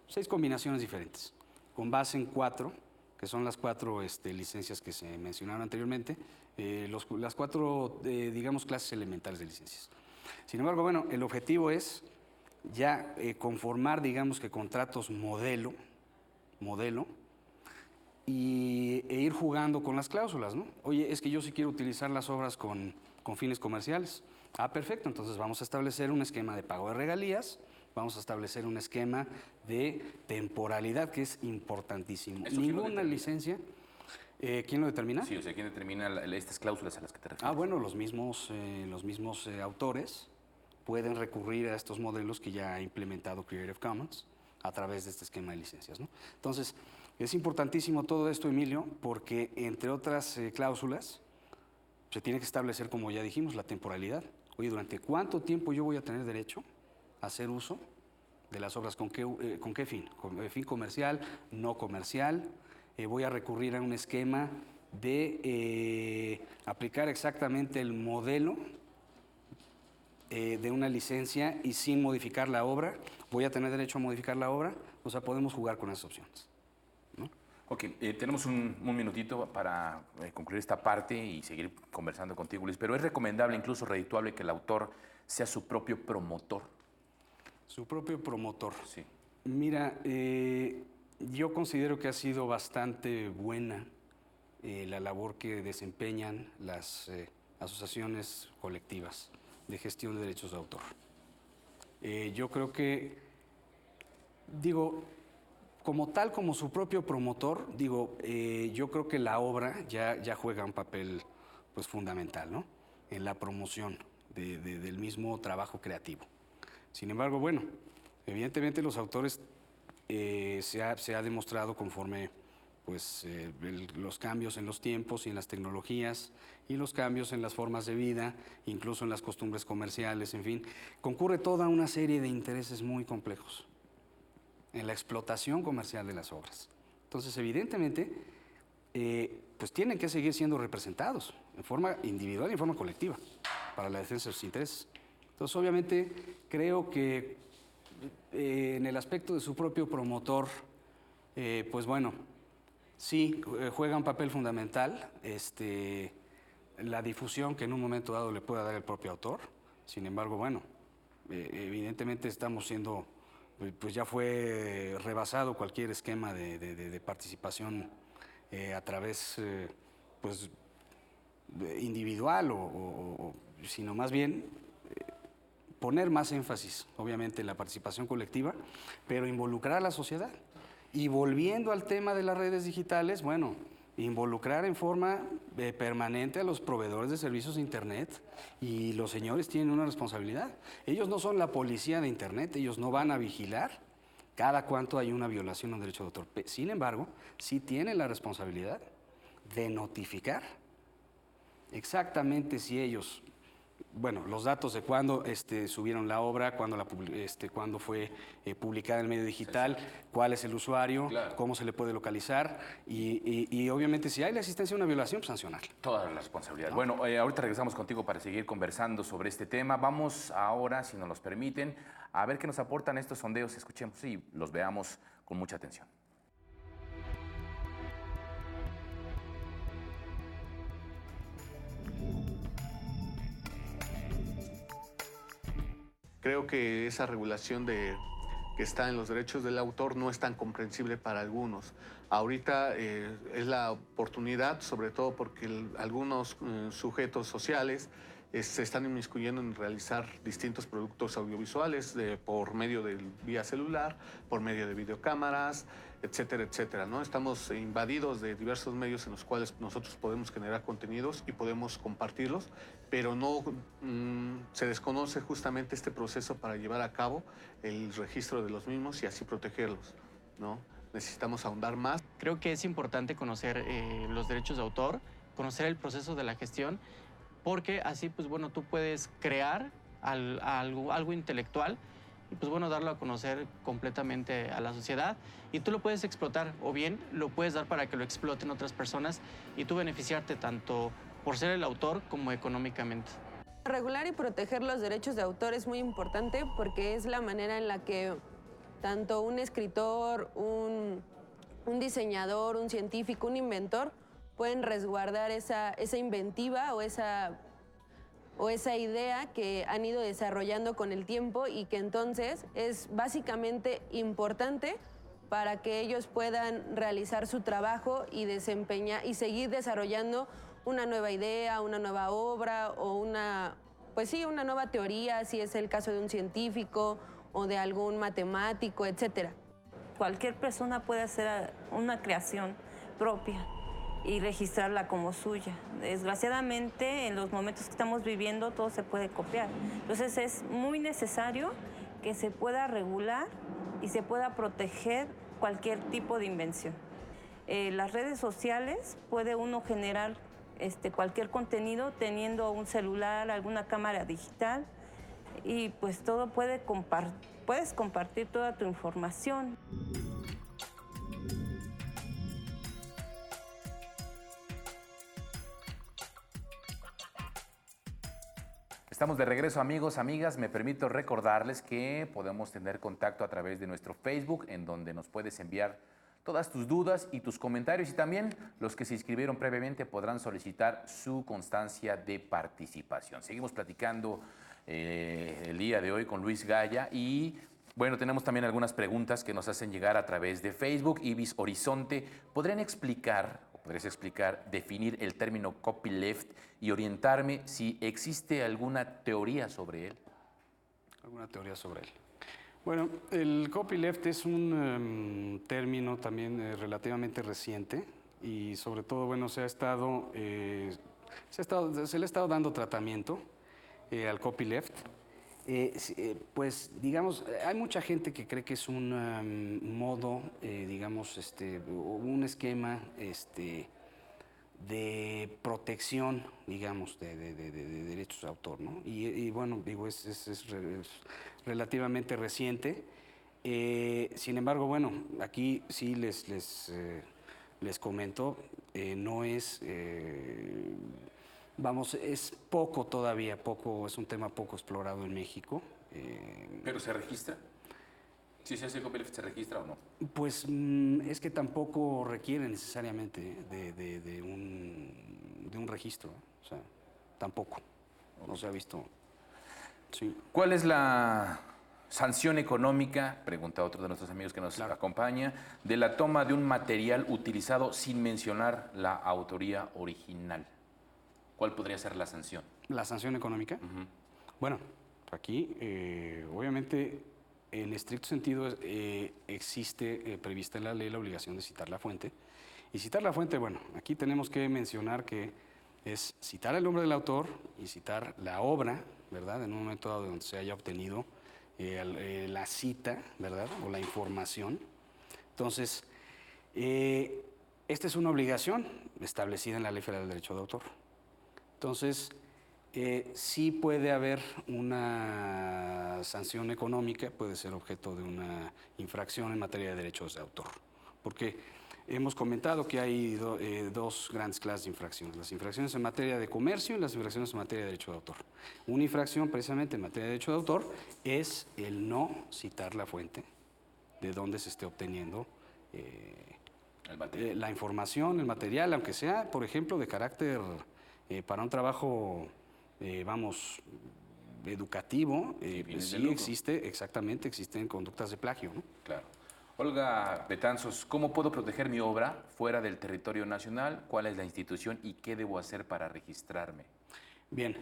6 combinaciones diferentes, con base en 4, que son las 4 licencias que se mencionaron anteriormente, las 4, digamos, clases elementales de licencias. Sin embargo, bueno, el objetivo es ya conformar, digamos que contratos modelo, e ir jugando con las cláusulas, ¿no? Oye, es que yo sí quiero utilizar las obras con fines comerciales. Ah, perfecto, entonces vamos a establecer un esquema de pago de regalías, vamos a establecer un esquema de temporalidad, que es importantísimo. ¿Eso quién lo Ninguna determina? licencia. ¿Quién lo determina? Sí, o sea, ¿quién determina estas cláusulas a las que te refieres? Ah, bueno, los mismos autores pueden recurrir a estos modelos que ya ha implementado Creative Commons a través de este esquema de licencias, ¿no? Entonces, es importantísimo todo esto, Emilio, porque entre otras cláusulas, se tiene que establecer, como ya dijimos, la temporalidad. Oye, ¿durante cuánto tiempo yo voy a tener derecho a hacer uso de las obras? ¿Con qué fin? ¿Con fin comercial? ¿No comercial? Voy a recurrir a un esquema de aplicar exactamente el modelo de una licencia y sin modificar la obra. ¿Voy a tener derecho a modificar la obra? O sea, podemos jugar con esas opciones, ¿no? Ok, tenemos un minutito para concluir esta parte y seguir conversando contigo, Luis, pero es recomendable, incluso redituable, que el autor sea su propio promotor. Su propio promotor. Sí. Mira, yo considero que ha sido bastante buena la labor que desempeñan las asociaciones colectivas de gestión de derechos de autor. Yo creo que, digo, como tal, como su propio promotor, digo, yo creo que la obra ya juega un papel pues, fundamental, ¿no? En la promoción del mismo trabajo creativo. Sin embargo, bueno, evidentemente los autores se ha demostrado conforme pues, los cambios en los tiempos y en las tecnologías y los cambios en las formas de vida, incluso en las costumbres comerciales, en fin, concurre toda una serie de intereses muy complejos en la explotación comercial de las obras. Entonces, evidentemente, pues tienen que seguir siendo representados en forma individual y en forma colectiva para la defensa de sus intereses. Entonces, obviamente, creo que en el aspecto de su propio promotor, pues bueno, sí, juega un papel fundamental la difusión que en un momento dado le pueda dar el propio autor. Sin embargo, bueno, evidentemente estamos siendo, pues ya fue rebasado cualquier esquema de participación a través, pues, individual sino más bien poner más énfasis, obviamente, en la participación colectiva, pero involucrar a la sociedad. Y volviendo al tema de las redes digitales, bueno, involucrar en forma permanente a los proveedores de servicios de Internet, y los señores tienen una responsabilidad. Ellos no son la policía de Internet, ellos no van a vigilar cada cuánto hay una violación a un derecho de autor. Sin embargo, sí tienen la responsabilidad de notificar exactamente si ellos, bueno, los datos de cuándo subieron la obra, cuándo fue publicada en el medio digital, cuál es el usuario, claro, cómo se le puede localizar y obviamente si hay la existencia de una violación, pues sancionar. Toda la responsabilidad. Bueno, ahorita regresamos contigo para seguir conversando sobre este tema. Vamos ahora, si nos los permiten, a ver qué nos aportan estos sondeos. Escuchemos y los veamos con mucha atención. Creo que esa regulación que está en los derechos del autor no es tan comprensible para algunos. Ahorita es la oportunidad, sobre todo porque algunos sujetos sociales se están inmiscuyendo en realizar distintos productos audiovisuales por medio de vía celular, por medio de videocámaras, etcétera, etcétera, ¿no? Estamos invadidos de diversos medios en los cuales nosotros podemos generar contenidos y podemos compartirlos, pero no se desconoce justamente este proceso para llevar a cabo el registro de los mismos y así protegerlos, ¿no? Necesitamos ahondar más. Creo que es importante conocer los derechos de autor, conocer el proceso de la gestión, porque así, pues bueno, tú puedes crear algo intelectual y pues bueno, darlo a conocer completamente a la sociedad y tú lo puedes explotar o bien lo puedes dar para que lo exploten otras personas y tú beneficiarte tanto por ser el autor como económicamente. Regular y proteger los derechos de autor es muy importante porque es la manera en la que tanto un escritor, un diseñador, un científico, un inventor pueden resguardar esa inventiva o esa o esa idea que han ido desarrollando con el tiempo y que entonces es básicamente importante para que ellos puedan realizar su trabajo y desempeñar y seguir desarrollando una nueva idea, una nueva obra o una nueva teoría, si es el caso de un científico o de algún matemático, etcétera. Cualquier persona puede hacer una creación propia y registrarla como suya. Desgraciadamente, en los momentos que estamos viviendo, todo se puede copiar. Entonces, es muy necesario que se pueda regular y se pueda proteger cualquier tipo de invención. Las redes sociales puede uno generar cualquier contenido teniendo un celular, alguna cámara digital y pues todo puedes compartir toda tu información. Estamos de regreso, amigos, amigas. Me permito recordarles que podemos tener contacto a través de nuestro Facebook, en donde nos puedes enviar todas tus dudas y tus comentarios, y también los que se inscribieron previamente podrán solicitar su constancia de participación. Seguimos platicando el día de hoy con Luis Gaya y bueno, tenemos también algunas preguntas que nos hacen llegar a través de Facebook. Ibis Horizonte, ¿podrías explicar, definir el término copyleft y orientarme si existe alguna teoría sobre él? ¿Alguna teoría sobre él? Bueno, el copyleft es un término también relativamente reciente y sobre todo, bueno, se le ha estado dando tratamiento al copyleft. Pues, digamos, hay mucha gente que cree que es un modo, digamos, un esquema de protección, digamos, de derechos de autor, ¿no? Y bueno, digo, es relativamente reciente. Sin embargo, bueno, aquí sí les comento, no es... Vamos, es poco todavía, es un tema poco explorado en México. ¿Pero se registra? Si se hace copyleft, ¿se registra o no? Pues es que tampoco requiere necesariamente de un registro, o sea, tampoco, no se ha visto. Sí. ¿Cuál es la sanción económica, pregunta otro de nuestros amigos que nos acompaña, de la toma de un material utilizado sin mencionar la autoría original? ¿Cuál podría ser la sanción? ¿La sanción económica? Bueno, aquí, obviamente, en estricto sentido, existe prevista en la ley la obligación de citar la fuente. Y citar la fuente, bueno, aquí tenemos que mencionar que es citar el nombre del autor y citar la obra, ¿verdad? En un momento dado donde se haya obtenido la cita, ¿verdad? O la información. Entonces, esta es una obligación establecida en la Ley Federal del Derecho de Autor. Entonces, sí puede haber una sanción económica, puede ser objeto de una infracción en materia de derechos de autor. Porque hemos comentado que hay dos grandes clases de infracciones, las infracciones en materia de comercio y las infracciones en materia de derecho de autor. Una infracción precisamente en materia de derecho de autor es el no citar la fuente de donde se esté obteniendo la información, el material, aunque sea, por ejemplo, de carácter... para un trabajo, vamos, educativo, sí existe, exactamente, existen conductas de plagio, ¿no? Claro. Olga Betanzos, ¿cómo puedo proteger mi obra fuera del territorio nacional? ¿Cuál es la institución y qué debo hacer para registrarme? Bien,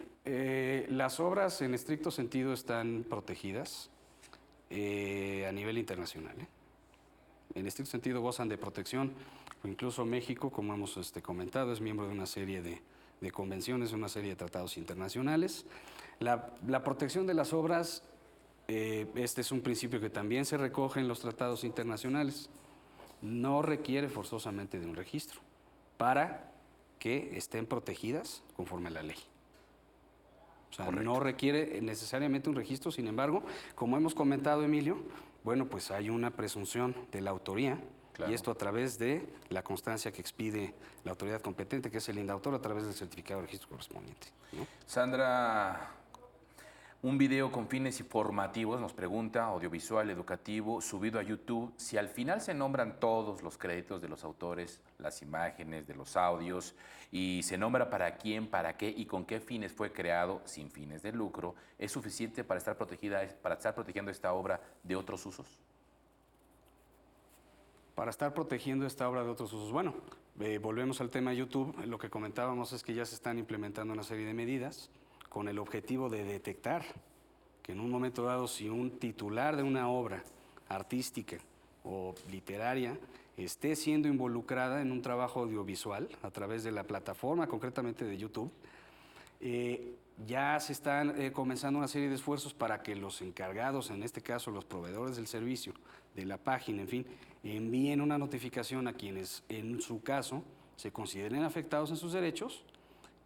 las obras en estricto sentido están protegidas a nivel internacional, En estricto sentido gozan de protección, incluso México, como hemos comentado, es miembro de una serie de convenciones, una serie de tratados internacionales. La protección de las obras, este es un principio que también se recoge en los tratados internacionales, no requiere forzosamente de un registro para que estén protegidas conforme a la ley. O sea, no requiere necesariamente un registro, sin embargo, como hemos comentado, Emilio, bueno, pues hay una presunción de la autoría. Claro. Y esto a través de la constancia que expide la autoridad competente, que es el INDAUTOR, a través del certificado de registro correspondiente, ¿no? Sandra, Un video con fines informativos, nos pregunta, audiovisual, educativo, subido a YouTube, si al final se nombran todos los créditos de los autores, las imágenes, de los audios, y se nombra para quién, para qué y con qué fines fue creado, sin fines de lucro, ¿es suficiente para estar protegiendo esta obra de otros usos? Para estar protegiendo esta obra de otros usos. Bueno, volvemos al tema de YouTube. Lo que comentábamos es que ya se están implementando una serie de medidas con el objetivo de detectar que en un momento dado, si un titular de una obra artística o literaria esté siendo involucrada en un trabajo audiovisual a través de la plataforma, concretamente de YouTube, ya se están comenzando una serie de esfuerzos para que los encargados, en este caso los proveedores del servicio, de la página, en fin, envíen una notificación a quienes en su caso se consideren afectados en sus derechos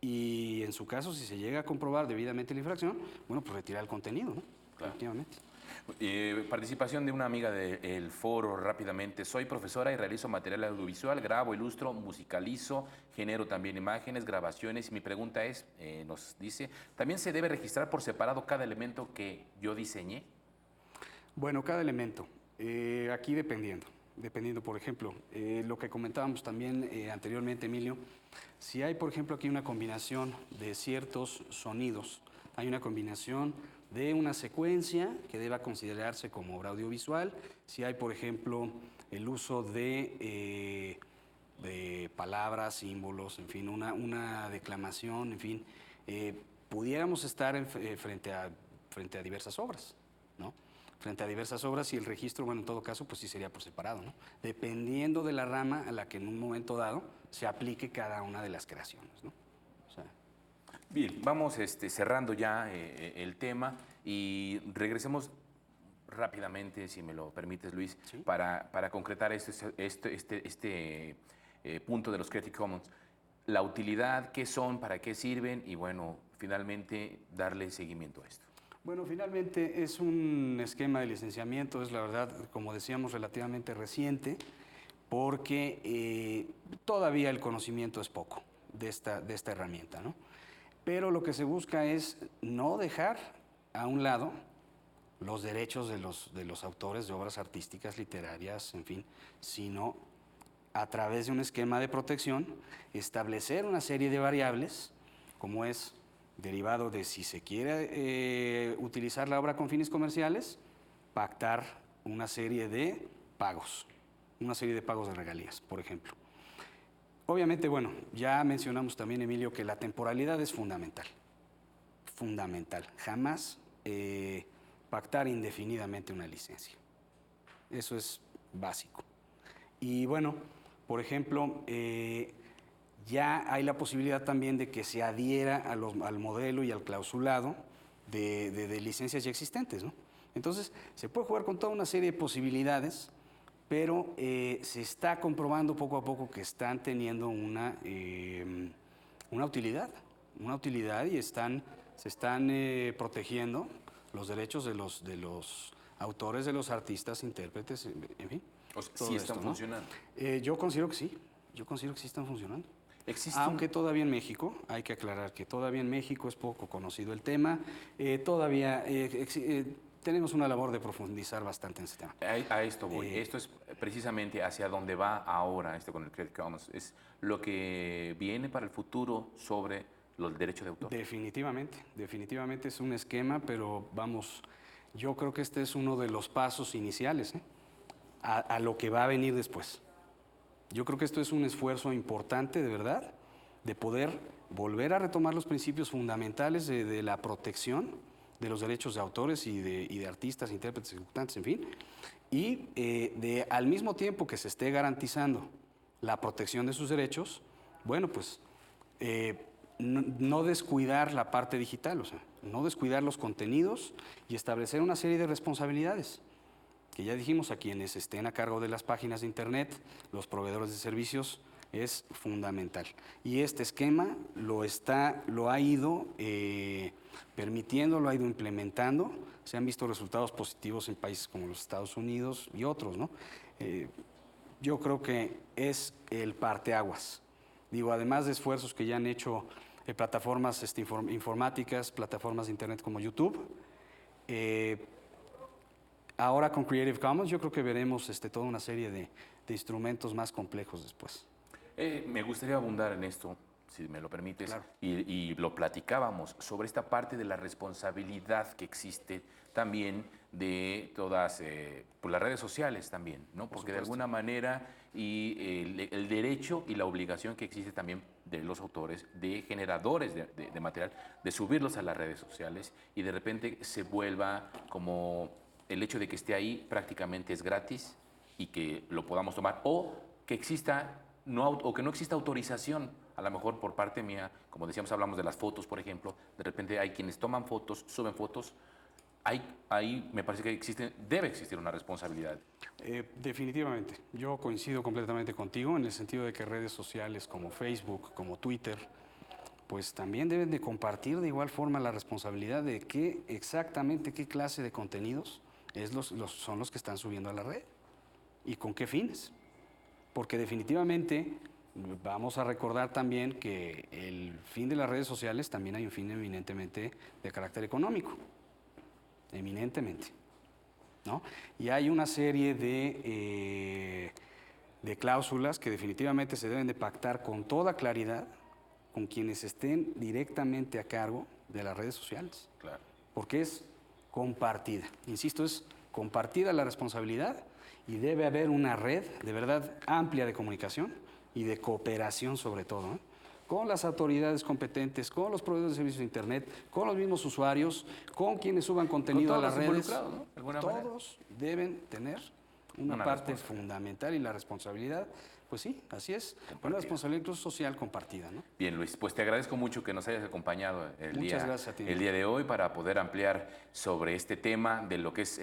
y en su caso, si se llega a comprobar debidamente la infracción, bueno, pues retirar el contenido, ¿no? Claro. Efectivamente. Participación de una amiga del foro rápidamente. Soy profesora y realizo material audiovisual, grabo, ilustro, musicalizo, genero también imágenes, grabaciones. Mi pregunta es, nos dice, ¿también se debe registrar por separado cada elemento que yo diseñé? Bueno, cada elemento. Aquí dependiendo, por ejemplo, lo que comentábamos también anteriormente, Emilio, si hay, por ejemplo, aquí una combinación de ciertos sonidos, hay una combinación de una secuencia que deba considerarse como obra audiovisual, si hay, por ejemplo, el uso de palabras, símbolos, en fin, una declamación, en fin, pudiéramos estar frente a diversas obras, ¿no? Frente a diversas obras y el registro, bueno, en todo caso, pues sí sería por separado, ¿no? Dependiendo de la rama a la que en un momento dado se aplique cada una de las creaciones, ¿no? O sea, bien, vamos cerrando ya el tema y regresemos rápidamente, si me lo permites, Luis, ¿sí? para concretar punto de los Creative Commons. La utilidad, qué son, para qué sirven y, bueno, finalmente darle seguimiento a esto. Bueno, finalmente es un esquema de licenciamiento, es la verdad, como decíamos, relativamente reciente, porque todavía el conocimiento es poco de esta herramienta, ¿no? Pero lo que se busca es no dejar a un lado los derechos de los autores de obras artísticas, literarias, en fin, sino a través de un esquema de protección establecer una serie de variables, como es derivado de si se quiere utilizar la obra con fines comerciales, pactar una serie de pagos de regalías, por ejemplo. Obviamente, bueno, ya mencionamos también, Emilio, que la temporalidad es fundamental. Fundamental. Jamás pactar indefinidamente una licencia. Eso es básico. Y bueno, por ejemplo, ya hay la posibilidad también de que se adhiera al modelo y al clausulado de licencias ya existentes, ¿no? Entonces, se puede jugar con toda una serie de posibilidades, pero se está comprobando poco a poco que están teniendo una utilidad y se están protegiendo los derechos de los autores, de los artistas, intérpretes, en fin. O sea, sí están funcionando. Yo considero que sí, están funcionando. Aunque todavía en México, hay que aclarar que todavía en México es poco conocido el tema, todavía tenemos una labor de profundizar bastante en ese tema. A esto voy. Esto es precisamente hacia donde va ahora esto con el Creative Commons. Es lo que viene para el futuro sobre los derechos de autor. Definitivamente es un esquema, pero vamos, yo creo que este es uno de los pasos iniciales a lo que va a venir después. Yo creo que esto es un esfuerzo importante, de verdad, de poder volver a retomar los principios fundamentales de la protección de los derechos de autores y de artistas, intérpretes, ejecutantes, en fin, y al mismo tiempo que se esté garantizando la protección de sus derechos, bueno, pues no descuidar la parte digital, o sea, no descuidar los contenidos y establecer una serie de responsabilidades que ya dijimos a quienes estén a cargo de las páginas de internet, los proveedores de servicios, es fundamental. Y este esquema lo ha ido permitiendo, lo ha ido implementando. Se han visto resultados positivos en países como los Estados Unidos y otros, ¿no? Yo creo que es el parteaguas. Digo, además de esfuerzos que ya han hecho plataformas informáticas, plataformas de internet como YouTube, Ahora con Creative Commons yo creo que veremos toda una serie de instrumentos más complejos después. Me gustaría abundar en esto, si me lo permites, Claro. y lo platicábamos sobre esta parte de la responsabilidad que existe también de todas pues las redes sociales también, ¿no? Porque de alguna manera el derecho y la obligación que existe también de los autores, de generadores de material, de subirlos a las redes sociales y de repente se vuelva como el hecho de que esté ahí prácticamente es gratis y que lo podamos tomar, o que exista o que no exista autorización, a lo mejor por parte mía, como decíamos, hablamos de las fotos, por ejemplo, de repente hay quienes toman fotos, suben fotos, ahí me parece que debe existir una responsabilidad. Definitivamente, yo coincido completamente contigo en el sentido de que redes sociales como Facebook, como Twitter, pues también deben de compartir de igual forma la responsabilidad de exactamente qué clase de contenidos son los que están subiendo a la red y con qué fines. Porque definitivamente vamos a recordar también que el fin de las redes sociales también hay un fin eminentemente de carácter económico, eminentemente, ¿no? Y hay una serie de cláusulas que definitivamente se deben de pactar con toda claridad con quienes estén directamente a cargo de las redes sociales. Claro. Porque es compartida, insisto, es compartida la responsabilidad y debe haber una red de verdad amplia de comunicación y de cooperación sobre todo, con las autoridades competentes, con los proveedores de servicios de Internet, con los mismos usuarios, con quienes suban contenido a las redes. ¿No? De alguna manera. Todos deben tener una parte fundamental y la responsabilidad, pues sí, así es, una responsabilidad incluso social compartida, ¿no? Bien, Luis, pues te agradezco mucho que nos hayas acompañado Muchas gracias a ti. el día de hoy para poder ampliar sobre este tema de lo que es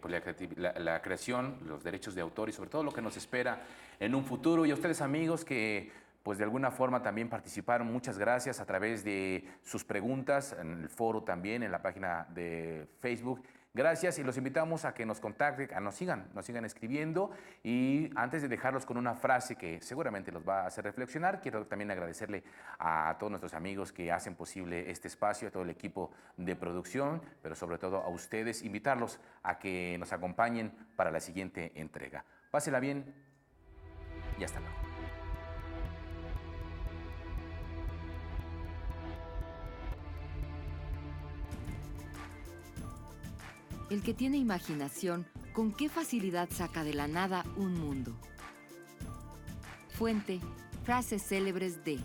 pues la creación, los derechos de autor y sobre todo lo que nos espera en un futuro. Y a ustedes, amigos, que pues de alguna forma también participaron, muchas gracias a través de sus preguntas en el foro también, en la página de Facebook. Gracias y los invitamos a que nos contacten, nos sigan escribiendo, y antes de dejarlos con una frase que seguramente los va a hacer reflexionar, quiero también agradecerle a todos nuestros amigos que hacen posible este espacio, a todo el equipo de producción, pero sobre todo a ustedes, invitarlos a que nos acompañen para la siguiente entrega. Pásela bien y hasta luego. El que tiene imaginación, ¿con qué facilidad saca de la nada un mundo? Fuente: frases célebres de